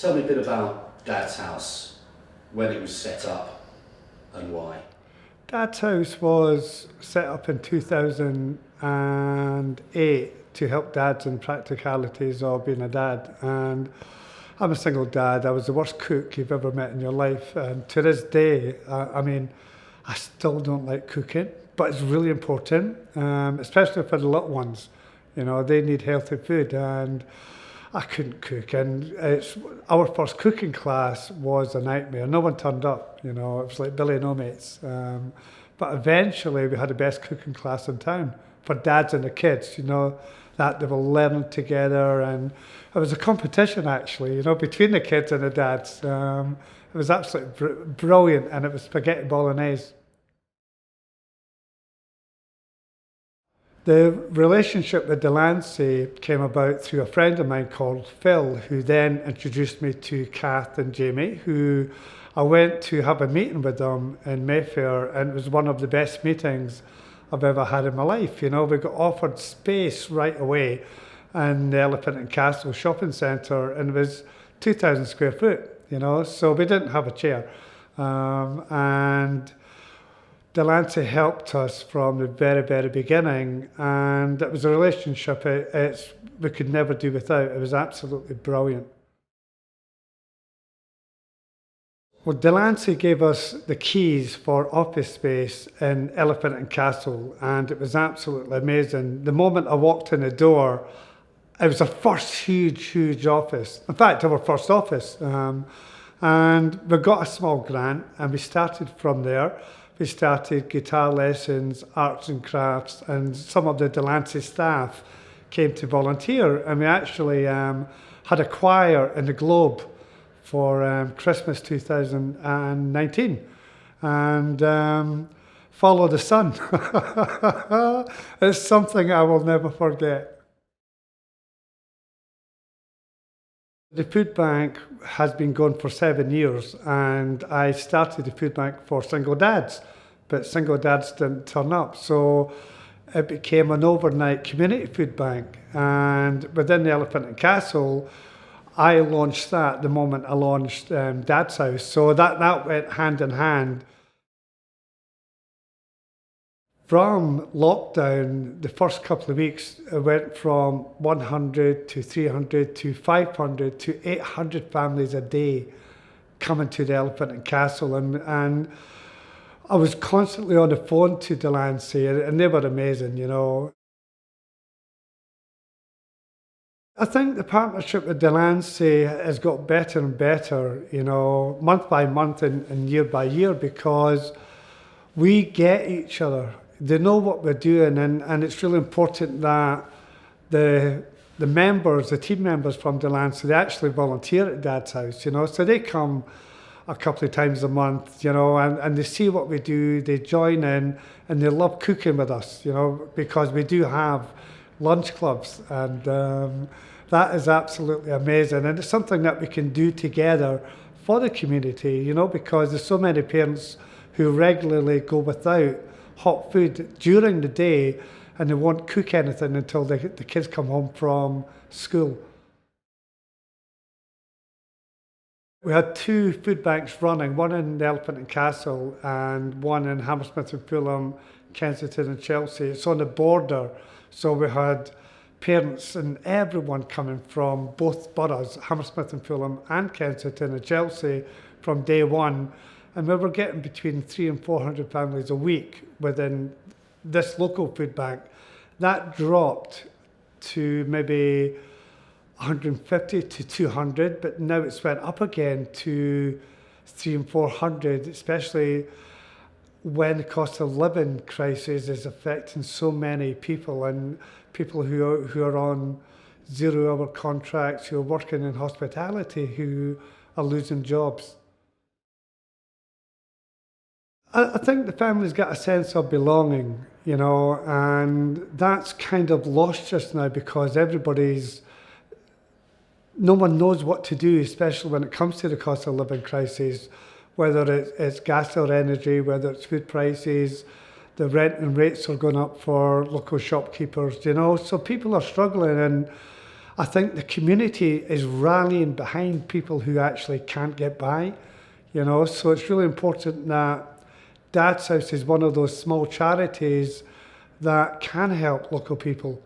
Tell me a bit about Dad's house, when it was set up and why. Dad's house was set up in 2008 to help dads in practicalities of being a dad. And I'm a single dad. I was the worst cook you've ever met in your life. And to this day, I still don't like cooking, but it's really important, especially for the little ones. You know, they need healthy food. And I couldn't cook, and our first cooking class was a nightmare. No one turned up, you know, it was like Billy No Mates. But eventually we had the best cooking class in town for dads and the kids, you know, that they were learning together, and it was a competition actually, you know, between the kids and the dads. It was absolutely brilliant, and it was spaghetti bolognese. The relationship with Delancey came about through a friend of mine called Phil, who then introduced me to Kath and Jamie, who I went to have a meeting with them in Mayfair, and it was one of the best meetings I've ever had in my life. You know, we got offered space right away in the Elephant and Castle shopping centre, and it was 2,000 square foot, you know, so we didn't have a chair. And Delancey helped us from the very, very beginning, and it was a relationship we could never do without. It was absolutely brilliant. Well, Delancey gave us the keys for office space in Elephant and Castle, and it was absolutely amazing. The moment I walked in the door, it was our first huge office. In fact, our first office. And we got a small grant, and we started from there. We started guitar lessons, arts and crafts, and some of the Delancey staff came to volunteer. And we actually had a choir in the Globe for Christmas 2019. And Follow the Sun. It's something I will never forget. The food bank has been going for 7 years, and I started the food bank for single dads, but single dads didn't turn up. So it became an overnight community food bank. And within the Elephant and Castle, I launched that the moment I launched Dad's House. So that went hand in hand. From lockdown, the first couple of weeks, it went from 100 to 300 to 500 to 800 families a day coming to the Elephant and Castle. And I was constantly on the phone to Delancey, and they were amazing, you know. I think the partnership with Delancey has got better and better, you know, month by month and year by year, because we get each other. They know what we're doing, and it's really important that the members, the team members from Delancey, they actually volunteer at Dad's House, you know, so they come a couple of times a month, you know, and they see what we do, they join in, and they love cooking with us, you know, because we do have lunch clubs, and that is absolutely amazing, and it's something that we can do together for the community, you know, because there's so many parents who regularly go without hot food during the day, and they won't cook anything until the kids come home from school. We had 2 food banks running, one in the Elephant and Castle and one in Hammersmith and Fulham, Kensington and Chelsea. It's on the border, so we had parents and everyone coming from both boroughs, Hammersmith and Fulham and Kensington and Chelsea, from day one. And we were getting between 300 and 400 families a week within this local food bank. That dropped to maybe 150 to 200, but now it's went up again to 300 and 400, especially when the cost of living crisis is affecting so many people, and people who are on 0-hour contracts, who are working in hospitality, who are losing jobs. I think the family's got a sense of belonging, you know, and that's kind of lost just now, because no one knows what to do, especially when it comes to the cost of living crisis, whether it's gas or energy, whether it's food prices, the rent and rates are going up for local shopkeepers, you know, so people are struggling. And I think the community is rallying behind people who actually can't get by, you know, so it's really important that Dad's House is one of those small charities that can help local people.